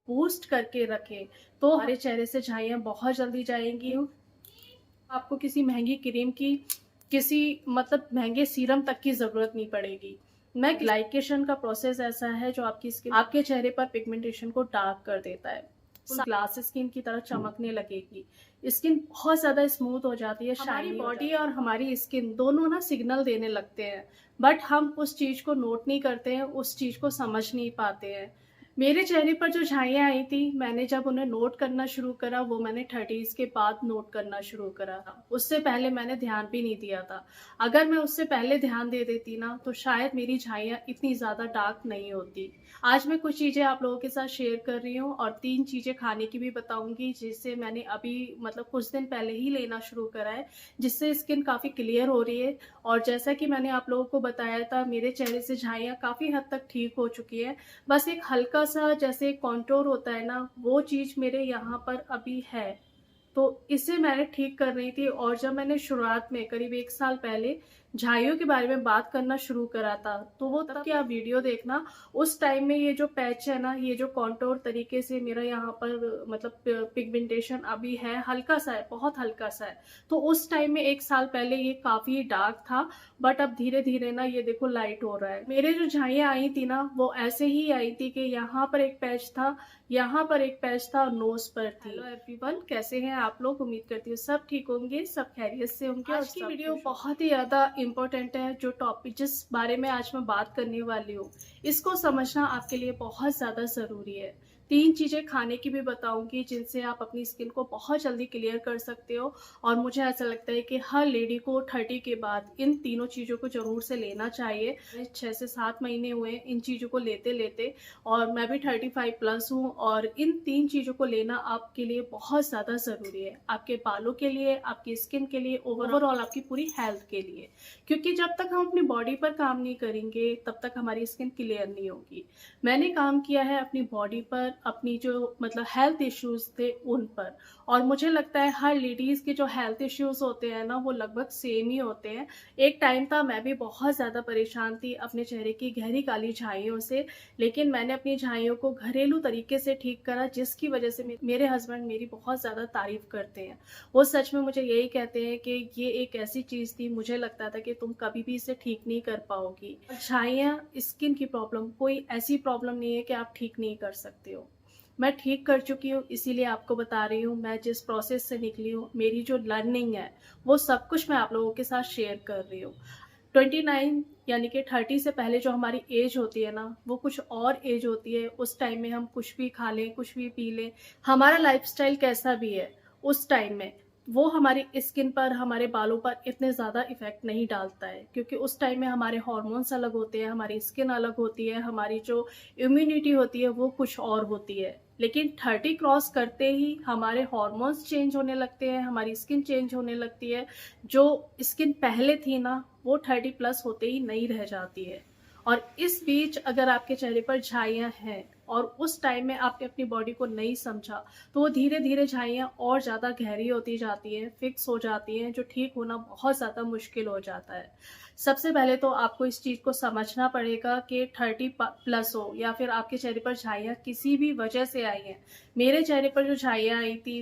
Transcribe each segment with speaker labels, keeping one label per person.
Speaker 1: Boost करके रखें तो हमारे चेहरे से झाइयाँ बहुत जल्दी जाएंगी। आपको किसी महंगी क्रीम की, किसी मतलब महंगे सीरम तक की जरूरत नहीं पड़ेगी। मैं ग्लाइकेशन का प्रोसेस ऐसा है जो आपकी स्किन, आपके चेहरे पर पिगमेंटेशन को डार्क कर देता है, ग्लास स्किन की तरह चमकने लगेगी, स्किन बहुत ज्यादा स्मूथ हो जाती है। हमारी बॉडी और हमारी स्किन दोनों ना सिग्नल देने लगते हैं, बट हम उस चीज को नोट नहीं करते हैं, उस चीज को समझ नहीं पाते हैं। मेरे चेहरे पर जो झाइयाँ आई थी, मैंने जब उन्हें नोट करना शुरू करा, वो मैंने 30s के बाद नोट करना शुरू करा। उससे पहले मैंने ध्यान भी नहीं दिया था। अगर मैं उससे पहले ध्यान दे देती ना, तो शायद मेरी झाइयाँ इतनी ज्यादा डार्क नहीं होती। आज मैं कुछ चीजें आप लोगों के साथ शेयर कर रही हूँ और 3 चीजें खाने की भी बताऊंगी, जिससे मैंने अभी मतलब कुछ दिन पहले ही लेना शुरू करा है, जिससे स्किन काफी क्लियर हो रही है। और जैसा कि मैंने आप लोगों को बताया था, मेरे चेहरे से झाइयाँ काफी हद तक ठीक हो चुकी है। बस एक हल्का सा जैसे कॉन्टोर होता है ना, वो चीज मेरे यहाँ पर अभी है, तो इसे मैंने ठीक कर रही थी। और जब मैंने शुरुआत में करीब 1 साल पहले झाइयों के बारे में बात करना शुरू करा था, तो वो तब की आप वीडियो देखना, उस टाइम में ये जो पैच है ना, ये जो कॉन्टोर तरीके से मेरा यहाँ पर मतलब पिगमेंटेशन अभी है, हल्का सा है, बहुत हल्का सा है। तो उस टाइम में 1 साल पहले ये काफी डार्क था, बट अब धीरे धीरे ना ये देखो लाइट हो रहा है। मेरे जो झाइयाँ आई थी ना, वो ऐसे ही आई थी कि यहाँ पर एक पैच था, यहाँ पर एक पैच था और नोज पर थी। हेलो एवरीवन, कैसे हैं आप लोग? उम्मीद करती हूँ सब ठीक होंगे, सब खैरियत से होंगे। आज की वीडियो बहुत ही ज्यादा इम्पोर्टेंट है। जो टॉपिक, जिस बारे में आज मैं बात करने वाली हूँ, इसको समझना आपके लिए बहुत ज्यादा जरूरी है। 3 चीजें खाने की भी बताऊंगी, जिनसे आप अपनी स्किन को बहुत जल्दी क्लियर कर सकते हो। और मुझे ऐसा लगता है कि हर लेडी को 30 के बाद इन तीनों चीजों को जरूर से लेना चाहिए। 6 से 7 महीने हुए इन चीजों को लेते लेते, और मैं भी 35+ हूँ। और इन 3 चीजों को लेना आपके लिए बहुत ज्यादा जरूरी है, आपके बालों के लिए, आपकी स्किन के लिए, ओवरऑल आपकी पूरी हेल्थ के लिए। क्योंकि जब तक हम अपनी बॉडी पर काम नहीं करेंगे, तब तक हमारी स्किन क्लियर नहीं होगी। मैंने काम किया है अपनी बॉडी पर, अपनी जो मतलब हेल्थ इश्यूज थे उन पर। और मुझे लगता है हर लेडीज के जो हेल्थ इश्यूज होते हैं ना, वो लगभग सेम ही होते हैं। एक टाइम था मैं भी बहुत ज्यादा परेशान थी अपने चेहरे की गहरी काली झाइयों से, लेकिन मैंने अपनी झाइयों को घरेलू तरीके से ठीक करा, जिसकी वजह से मेरे हस्बैंड मेरी बहुत ज्यादा तारीफ करते हैं। वो सच में मुझे यही कहते हैं कि ये एक ऐसी चीज थी, मुझे लगता था कि तुम कभी भी इसे ठीक नहीं कर पाओगी। झाइयाँ, स्किन की प्रॉब्लम कोई ऐसी प्रॉब्लम नहीं है कि आप ठीक नहीं कर सकते हो। मैं ठीक कर चुकी हूँ, इसीलिए आपको बता रही हूँ। मैं जिस प्रोसेस से निकली हूँ, मेरी जो लर्निंग है, वो सब कुछ मैं आप लोगों के साथ शेयर कर रही हूँ। 29 यानी कि 30 से पहले जो हमारी एज होती है ना, वो कुछ और एज होती है। उस टाइम में हम कुछ भी खा लें, कुछ भी पी लें, हमारा लाइफस्टाइल कैसा भी है, उस टाइम में वो हमारी स्किन पर, हमारे बालों पर इतने ज़्यादा इफेक्ट नहीं डालता है। क्योंकि उस टाइम में हमारे हार्मोन्स अलग होते हैं, हमारी स्किन अलग होती है, हमारी जो इम्यूनिटी होती है वो कुछ और होती है। लेकिन 30 क्रॉस करते ही हमारे हार्मोन्स चेंज होने लगते हैं, हमारी स्किन चेंज होने लगती है। जो स्किन पहले थी ना, वो 30+ होते ही नहीं रह जाती है। और इस बीच अगर आपके चेहरे पर झाइयाँ हैं और उस टाइम में आपने अपनी बॉडी को नहीं समझा, तो वो धीरे धीरे झाइयाँ और ज़्यादा गहरी होती जाती हैं, फिक्स हो जाती हैं, जो ठीक होना बहुत ज़्यादा मुश्किल हो जाता है। सबसे पहले तो आपको इस चीज़ को समझना पड़ेगा कि 30+ हो या फिर आपके चेहरे पर झाइयाँ किसी भी वजह से आई हैं। मेरे चेहरे पर जो झाइयाँ आई थी,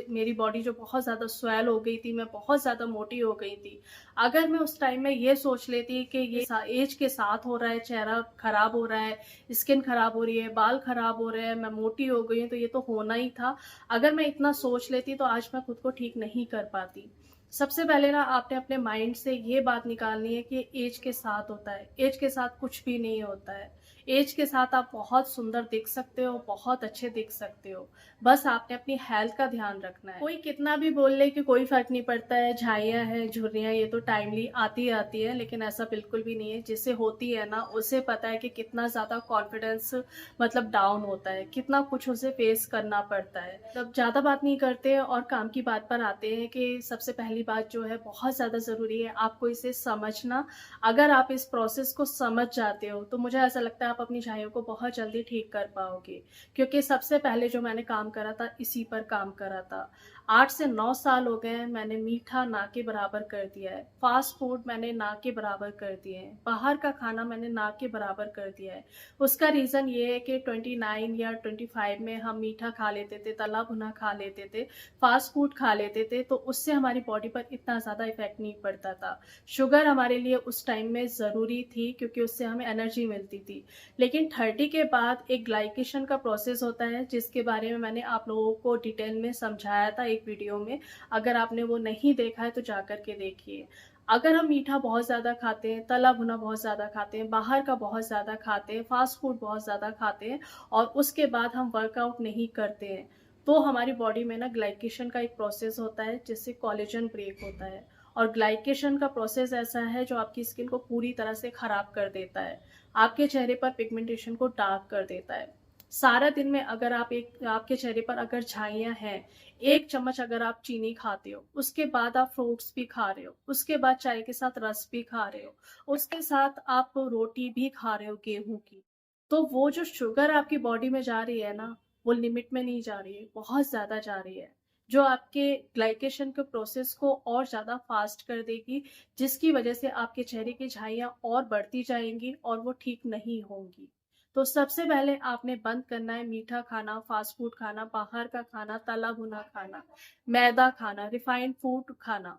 Speaker 1: मेरी बॉडी जो बहुत ज़्यादा स्वेल हो गई थी, मैं बहुत ज़्यादा मोटी हो गई थी। अगर मैं उस टाइम में ये सोच लेती कि ये एज के साथ हो रहा है, चेहरा खराब हो रहा है, स्किन खराब हो रही है, बाल खराब हो रहे हैं, मैं मोटी हो गई हूँ, तो ये तो होना ही था। अगर मैं इतना सोच लेती तो आज मैं खुद को ठीक नहीं कर पाती। सबसे पहले ना आपने अपने माइंड से ये बात निकालनी है कि एज के साथ होता है, एज के साथ कुछ भी नहीं होता है। एज के साथ आप बहुत सुंदर दिख सकते हो, बहुत अच्छे दिख सकते हो। बस आपने अपनी हेल्थ का ध्यान रखना है। कोई कितना भी बोल ले कि कोई फर्क नहीं पड़ता है, झाइयाँ हैं, झुर्रियाँ, ये तो टाइमली आती आती है, लेकिन ऐसा बिल्कुल भी नहीं है। जिससे होती है ना, उसे पता है कि कितना ज्यादा कॉन्फिडेंस मतलब डाउन होता है, कितना कुछ उसे फेस करना पड़ता है। तब ज्यादा बात नहीं करते और काम की बात पर आते हैं कि सबसे पहली बात जो है, बहुत ज्यादा जरूरी है आपको इसे समझना। अगर आप इस प्रोसेस को समझ जाते हो, तो मुझे ऐसा लगता है आप आप अपनी झाइयों को बहुत जल्दी ठीक कर पाओगे। क्योंकि सबसे पहले जो मैंने काम करा था, इसी पर काम करा था। 8 से 9 साल हो गए हैं, मैंने मीठा ना के बराबर कर दिया है, फास्ट फूड मैंने ना के बराबर कर दिए हैं, बाहर का खाना मैंने ना के बराबर कर दिया है। उसका रीज़न ये है कि 29 या 25 में हम मीठा खा लेते थे, तला भुना खा लेते थे, फास्ट फूड खा लेते थे, तो उससे हमारी बॉडी पर इतना ज़्यादा इफेक्ट नहीं पड़ता था। शुगर हमारे लिए उस टाइम में ज़रूरी थी क्योंकि उससे हमें एनर्जी मिलती थी। लेकिन 30 के बाद एक ग्लाइकेशन का प्रोसेस होता है, जिसके बारे में मैंने आप लोगों को डिटेल में समझाया था एक वीडियो में। अगर आपने वो नहीं देखा है तो जा कर के देखिए। अगर हम मीठा बहुत ज़्यादा खाते हैं, तला भुना बहुत ज़्यादा खाते हैं, बाहर का बहुत ज़्यादा खाते हैं, फास्ट फूड बहुत ज़्यादा खाते हैं और उसके बाद हम वर्कआउट नहीं करते हैं, तो हमारी बॉडी में ना ग्लाइकेशन का एक प्रोसेस होता है जिससे कोलेजन ब्रेक होता है। और ग्लाइकेशन का प्रोसेस ऐसा है जो आपकी स्किन को पूरी तरह से खराब कर देता है, आपके चेहरे पर पिगमेंटेशन को डार्क कर देता है। सारा दिन में अगर आपके चेहरे पर अगर झाइयाँ हैं, 1 चम्मच अगर आप चीनी खाते हो, उसके बाद आप फ्रूट्स भी खा रहे हो, उसके बाद चाय के साथ रस भी खा रहे हो, उसके साथ आप रोटी भी खा रहे हो गेहूं की, तो वो जो शुगर आपकी बॉडी में जा रही है ना, वो लिमिट में नहीं जा रही है, बहुत ज़्यादा जा रही है, जो आपके ग्लाइकेशन के प्रोसेस को और ज़्यादा फास्ट कर देगी, जिसकी वजह से आपके चेहरे की झाइयाँ और बढ़ती जाएंगी और वो ठीक नहीं होंगी। तो सबसे पहले आपने बंद करना है मीठा खाना, फास्ट फूड खाना, बाहर का खाना, तला भुना खाना, मैदा खाना, रिफाइंड फूड खाना।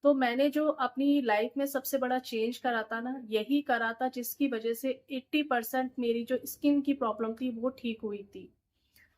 Speaker 1: तो मैंने जो अपनी लाइफ में सबसे बड़ा चेंज करा था ना, यही करा था, जिसकी वजह से 80% मेरी जो स्किन की प्रॉब्लम थी वो ठीक हुई थी।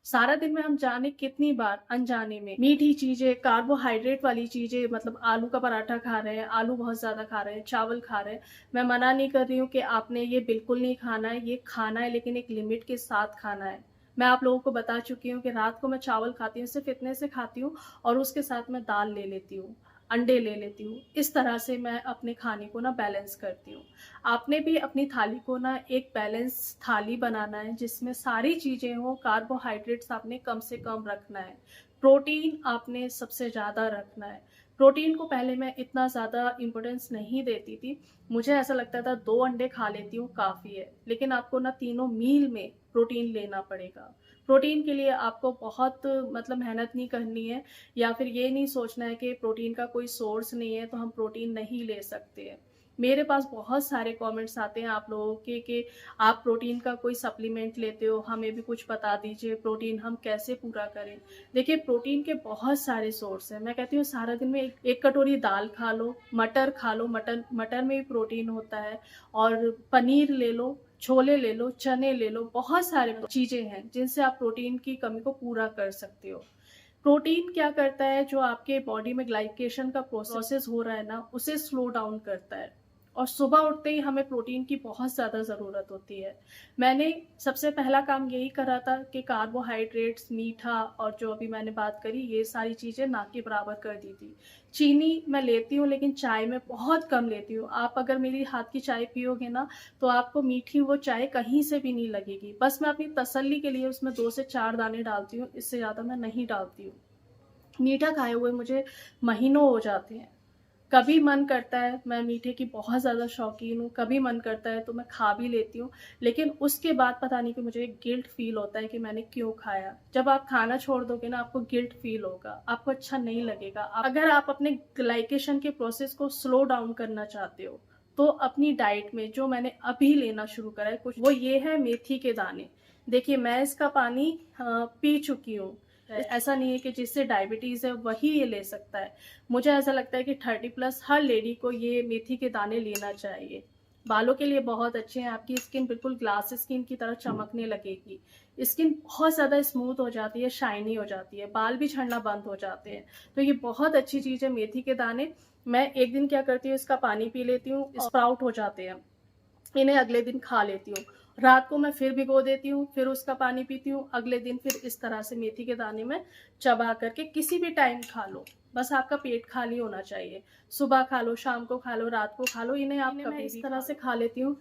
Speaker 1: सारा दिन में हम जाने कितनी बार अनजाने में मीठी चीजें, कार्बोहाइड्रेट वाली चीजें, मतलब आलू का पराठा खा रहे हैं, आलू बहुत ज्यादा खा रहे हैं, चावल खा रहे हैं। मैं मना नहीं कर रही हूँ कि आपने ये बिल्कुल नहीं खाना है, ये खाना है, लेकिन एक लिमिट के साथ खाना है। मैं आप लोगों को बता चुकी हूँ कि रात को मैं चावल खाती हूँ, सिर्फ इतने से खाती हूँ, और उसके साथ मैं दाल ले लेती हूँ, अंडे ले लेती हूँ। इस तरह से मैं अपने खाने को ना बैलेंस करती हूँ। आपने भी अपनी थाली को ना एक बैलेंस थाली बनाना है, जिसमें सारी चीज़ें हो। कार्बोहाइड्रेट्स आपने कम से कम रखना है, प्रोटीन आपने सबसे ज़्यादा रखना है। प्रोटीन को पहले मैं इतना ज़्यादा इम्पोर्टेंस नहीं देती थी, मुझे ऐसा लगता था 2 अंडे खा लेती हूँ काफ़ी है, लेकिन आपको ना तीनों मील में प्रोटीन लेना पड़ेगा। प्रोटीन के लिए आपको बहुत मतलब मेहनत नहीं करनी है, या फिर ये नहीं सोचना है कि प्रोटीन का कोई सोर्स नहीं है तो हम प्रोटीन नहीं ले सकते हैं। मेरे पास बहुत सारे कमेंट्स आते हैं आप लोगों के कि आप प्रोटीन का कोई सप्लीमेंट लेते हो, हमें भी कुछ बता दीजिए, प्रोटीन हम कैसे पूरा करें। देखिए, प्रोटीन के बहुत सारे सोर्स हैं। मैं कहती हूँ सारा दिन में एक कटोरी दाल खा लो, मटर खा लो, मटर में भी प्रोटीन होता है, और पनीर ले लो, छोले ले लो, चने ले लो, बहुत सारे चीज़ें हैं जिनसे आप प्रोटीन की कमी को पूरा कर सकते हो। प्रोटीन क्या करता है, जो आपके बॉडी में ग्लाइकेशन का प्रोसेस हो रहा है ना, उसे स्लो डाउन करता है। और सुबह उठते ही हमें प्रोटीन की बहुत ज़्यादा ज़रूरत होती है। मैंने सबसे पहला काम यही करा था कि कार्बोहाइड्रेट्स, मीठा, और जो अभी मैंने बात करी, ये सारी चीज़ें ना के बराबर कर दी थी। चीनी मैं लेती हूँ, लेकिन चाय में बहुत कम लेती हूँ। आप अगर मेरी हाथ की चाय पियोगे ना, तो आपको मीठी वो चाय कहीं से भी नहीं लगेगी। बस मैं अपनी तसल्ली के लिए उसमें 2 से 4 दाने डालती हूँ, इससे ज़्यादा मैं नहीं डालती हूँ। मीठा खाए हुए मुझे महीनों हो जाते हैं। कभी मन करता है, मैं मीठे की बहुत ज़्यादा शौकीन हूँ, कभी मन करता है तो मैं खा भी लेती हूँ, लेकिन उसके बाद पता नहीं कि मुझे एक गिल्ट फील होता है कि मैंने क्यों खाया। जब आप खाना छोड़ दोगे ना, आपको गिल्ट फील होगा, आपको अच्छा नहीं लगेगा। अगर आप अपने ग्लाइकेशन के प्रोसेस को स्लो डाउन करना चाहते हो, तो अपनी डाइट में जो मैंने अभी लेना शुरू करा है कुछ, वो ये है मेथी के दाने। देखिए, मैं इसका पानी पी चुकी हूँ। ऐसा नहीं है कि जिससे डायबिटीज है वही ये ले सकता है। मुझे ऐसा लगता है कि 30+ हर लेडी को ये मेथी के दाने लेना चाहिए। बालों के लिए बहुत अच्छे हैं, आपकी स्किन बिल्कुल ग्लास स्किन की तरह चमकने लगेगी, स्किन बहुत ज़्यादा स्मूथ हो जाती है, शाइनी हो जाती है, बाल भी झड़ना बंद हो जाते हैं। तो ये बहुत अच्छी चीज़ है मेथी के दाने। मैं एक दिन क्या करती हूँ, इसका पानी पी लेती हूँ, स्प्राउट हो जाते हैं, इन्हें अगले दिन खा लेती हूँ। रात को मैं फिर भिगो देती हूँ, फिर उसका पानी पीती हूँ, अगले दिन फिर इस तरह से मेथी के दाने में चबा करके किसी भी टाइम खा लो। बस आपका पेट खाली होना चाहिए। सुबह खा लो, शाम को खा लो, रात को खा लो, इन्हें आप कभी इस तरह से खा लेती हूँ।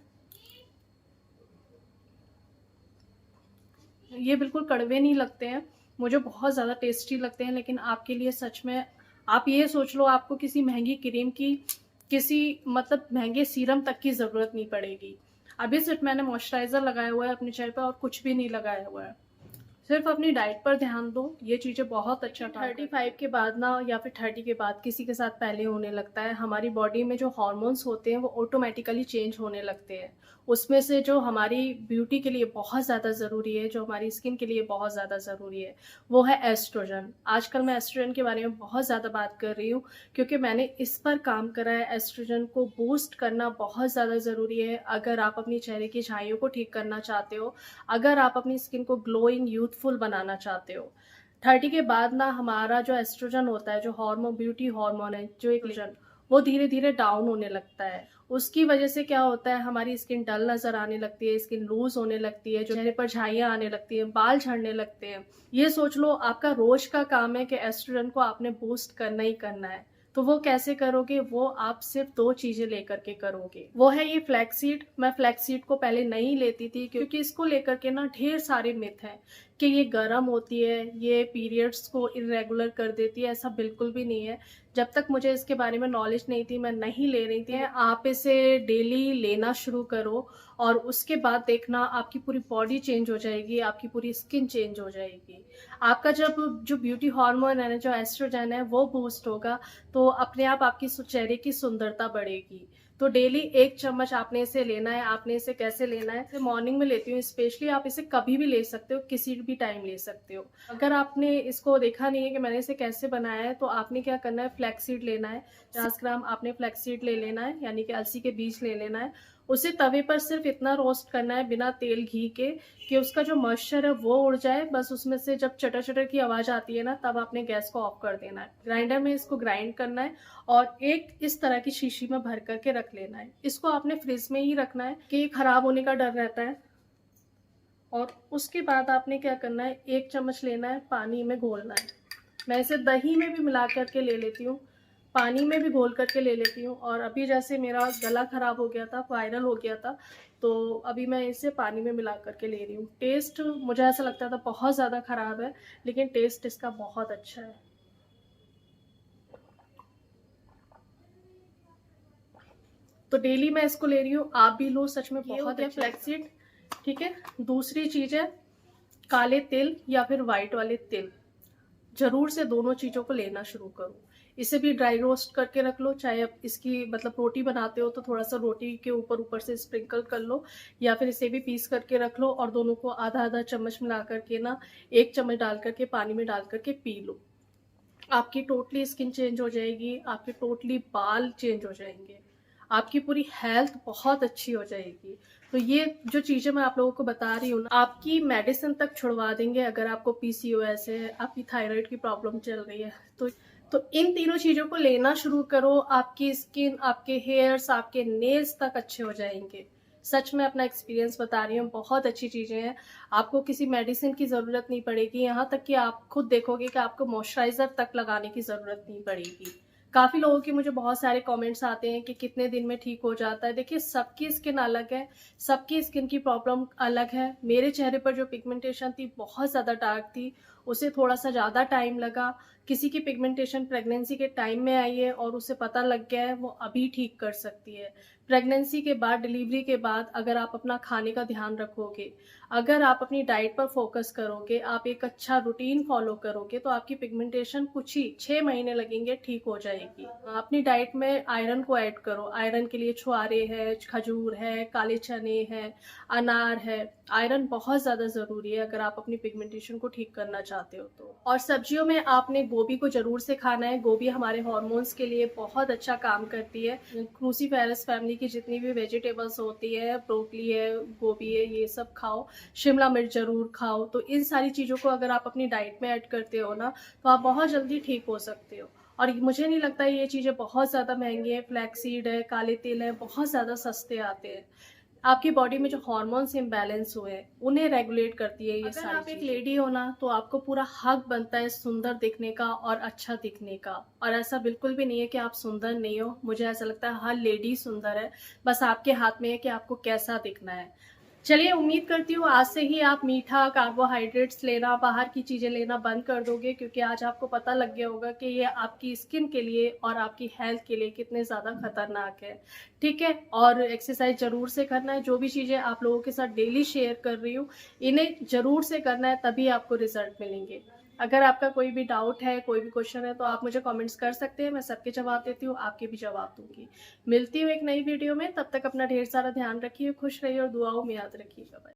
Speaker 1: ये बिल्कुल कड़वे नहीं लगते हैं, मुझे बहुत ज़्यादा टेस्टी लगते हैं। लेकिन आपके लिए सच में, आप ये सोच लो, आपको किसी महंगी क्रीम की, किसी मतलब महंगे सीरम तक की ज़रूरत नहीं पड़ेगी। अभी सिर्फ मैंने मॉइस्चराइजर लगाया हुआ है अपने चेहरे पे और कुछ भी नहीं लगाया हुआ है। सिर्फ अपनी डाइट पर ध्यान दो, ये चीज़ें बहुत अच्छा काम करती है। 35 के बाद ना या फिर 30 के बाद किसी के साथ पहले होने लगता है, हमारी बॉडी में जो हार्मोन्स होते हैं वो ऑटोमेटिकली चेंज होने लगते हैं। उसमें से जो हमारी ब्यूटी के लिए बहुत ज़्यादा ज़रूरी है, जो हमारी स्किन के लिए बहुत ज़्यादा ज़रूरी है, वो है एस्ट्रोजन। आजकल मैं एस्ट्रोजन के बारे में बहुत ज़्यादा बात कर रही हूँ क्योंकि मैंने इस पर काम करा है। एस्ट्रोजन को बूस्ट करना बहुत ज़्यादा ज़रूरी है अगर आप अपनी चेहरे की झाइयों को ठीक करना चाहते हो, अगर आप अपनी स्किन को ग्लोइंग यूथफुल बनाना चाहते हो। 30 के बाद ना हमारा जो एस्ट्रोजन होता है, जो हार्मोन, ब्यूटी हार्मोन है, जो एक वो धीरे धीरे डाउन होने लगता है। उसकी वजह से क्या होता है, हमारी स्किन डल नजर आने लगती है, स्किन लूज होने लगती है, जो चेहरे पर झाइयाँ आने लगती हैं, बाल झड़ने लगते हैं। ये सोच लो आपका रोज का काम है कि एस्ट्रोजन को आपने बूस्ट करना ही करना है। तो वो कैसे करोगे, वो आप सिर्फ 2 चीजें लेकर के करोगे। वो है ये फ्लैक्सीड। मैं फ्लैक्सीड को पहले नहीं लेती थी क्योंकि इसको लेकर के ना ढेर सारे मिथ हैं कि ये गर्म होती है, ये पीरियड्स को इरेगुलर कर देती है। ऐसा बिल्कुल भी नहीं है। जब तक मुझे इसके बारे में नॉलेज नहीं थी, मैं नहीं ले रही थी। आप इसे डेली लेना शुरू करो और उसके बाद देखना आपकी पूरी बॉडी चेंज हो जाएगी, आपकी पूरी स्किन चेंज हो जाएगी। आपका जब जो ब्यूटी हार्मोन है ना, जो एस्ट्रोजन है, वो बूस्ट होगा तो अपने आप आपकी चेहरे की सुंदरता बढ़ेगी। तो डेली 1 चम्मच आपने इसे लेना है। आपने इसे कैसे लेना है, इसे मॉर्निंग में लेती हूँ स्पेशली। आप इसे कभी भी ले सकते हो, किसी भी टाइम ले सकते हो। अगर आपने इसको देखा नहीं है कि मैंने इसे कैसे बनाया है, तो आपने क्या करना है, फ्लैक्सीड लेना है। 50 ग्राम आपने फ्लैक्सीड ले लेना है, यानी कि अलसी के बीज ले लेना है। उसे तवे पर सिर्फ इतना रोस्ट करना है बिना तेल घी के कि उसका जो मॉइस्चर है वो उड़ जाए। बस उसमें से जब चटर चटर की आवाज आती है ना, तब आपने गैस को ऑफ कर देना है। ग्राइंडर में इसको ग्राइंड करना है और एक इस तरह की शीशी में भर करके रख लेना है। इसको आपने फ्रिज में ही रखना है कि ये खराब होने का डर रहता है। और उसके बाद आपने क्या करना है, 1 चम्मच लेना है, पानी में घोलना है। मैं इसे दही में भी मिला करके ले लेती हूँ, पानी में भी घोल करके ले लेती हूँ। और अभी जैसे मेरा गला खराब हो गया था, वायरल हो गया था, तो अभी मैं इसे पानी में मिला करके ले रही हूँ। टेस्ट मुझे ऐसा लगता था बहुत ज़्यादा ख़राब है, लेकिन टेस्ट इसका बहुत अच्छा है। तो डेली मैं इसको ले रही हूँ, आप भी लो, सच में बहुत अच्छा फ्लैक्सीड। ठीक है। दूसरी चीज़ है काले तिल या फिर वाइट वाले तिल। जरूर से दोनों चीज़ों को लेना शुरू करो। इसे भी ड्राई रोस्ट करके रख लो, चाहे आप इसकी मतलब रोटी बनाते हो तो थोड़ा सा रोटी के ऊपर ऊपर से स्प्रिंकल कर लो, या फिर इसे भी पीस करके रख लो और दोनों को आधा आधा चम्मच मिला करके ना 1 चम्मच डाल करके पानी में डाल करके पी लो। आपकी टोटली स्किन चेंज हो जाएगी, आपके टोटली बाल चेंज हो जाएंगे, आपकी पूरी हेल्थ बहुत अच्छी हो जाएगी। तो ये जो चीज़ें मैं आप लोगों को बता रही हूँ ना, आपकी मेडिसिन तक छुड़वा देंगे। अगर आपको पीसीओएस है, आपकी थायराइड की प्रॉब्लम चल रही है, तो इन तीनों चीज़ों को लेना शुरू करो। आपकी स्किन, आपके हेयर्स, आपके नेल्स तक अच्छे हो जाएंगे। सच में अपना एक्सपीरियंस बता रही हूँ, बहुत अच्छी चीज़ें हैं। आपको किसी मेडिसिन की ज़रूरत नहीं पड़ेगी, यहाँ तक कि आप खुद देखोगे कि आपको मॉइस्चराइज़र तक लगाने की ज़रूरत नहीं पड़ेगी। काफ़ी लोगों के मुझे बहुत सारे कमेंट्स आते हैं कि कितने दिन में ठीक हो जाता है। देखिए, सबकी स्किन अलग है, सबकी स्किन की प्रॉब्लम अलग है। मेरे चेहरे पर जो पिगमेंटेशन थी बहुत ज़्यादा डार्क थी, उसे थोड़ा सा ज़्यादा टाइम लगा। किसी की पिगमेंटेशन प्रेगनेंसी के टाइम में आई है और उसे पता लग गया है, वो अभी ठीक कर सकती है। प्रेगनेंसी के बाद, डिलीवरी के बाद अगर आप अपना खाने का ध्यान रखोगे, अगर आप अपनी डाइट पर फोकस करोगे, आप एक अच्छा रूटीन फॉलो करोगे, तो आपकी पिगमेंटेशन कुछ ही 6 महीने लगेंगे, ठीक हो जाएगी। अपनी डाइट में आयरन को ऐड करो। आयरन के लिए छुआरे है, खजूर है, काले चने हैं, अनार है। आयरन बहुत ज़्यादा ज़रूरी है अगर आप अपनी पिगमेंटेशन को ठीक करना चाहते हो तो। और सब्जियों में आपने गोभी को ज़रूर से खाना है। गोभी हमारे हार्मोन्स के लिए बहुत अच्छा काम करती है। क्रूसीफेरस फैमिली की जितनी भी वेजिटेबल्स होती है, ब्रोकली है, गोभी है, ये सब खाओ। शिमला मिर्च ज़रूर खाओ। तो इन सारी चीज़ों को अगर आप अपनी डाइट में ऐड करते हो ना, तो आप बहुत जल्दी ठीक हो सकते हो। और मुझे नहीं लगता ये चीज़ें बहुत ज़्यादा महंगी है। फ्लैक्सीड है, काले तिल है, बहुत ज़्यादा सस्ते आते हैं। आपकी बॉडी में जो हार्मोन्स इम्बैलेंस हुए हैं, उन्हें रेगुलेट करती है ये सारी। अगर आप एक लेडी हो ना, तो आपको पूरा हक बनता है सुंदर दिखने का और अच्छा दिखने का। और ऐसा बिल्कुल भी नहीं है कि आप सुंदर नहीं हो। मुझे ऐसा लगता है हर लेडी सुंदर है, बस आपके हाथ में है कि आपको कैसा दिखना है। चलिए, उम्मीद करती हूँ आज से ही आप मीठा, कार्बोहाइड्रेट्स लेना, बाहर की चीज़ें लेना बंद कर दोगे, क्योंकि आज आपको पता लग गया होगा कि ये आपकी स्किन के लिए और आपकी हेल्थ के लिए कितने ज़्यादा खतरनाक है। ठीक है? और एक्सरसाइज ज़रूर से करना है। जो भी चीज़ें आप लोगों के साथ डेली शेयर कर रही हूँ, इन्हें ज़रूर से करना है, तभी आपको रिजल्ट मिलेंगे। अगर आपका कोई भी डाउट है, कोई भी क्वेश्चन है, तो आप मुझे कमेंट्स कर सकते हैं। मैं सबके जवाब देती हूँ, आपके भी जवाब दूँगी। मिलती हूँ एक नई वीडियो में, तब तक अपना ढेर सारा ध्यान रखिए, खुश रहिए और दुआओं में याद रखिएगा। बाय।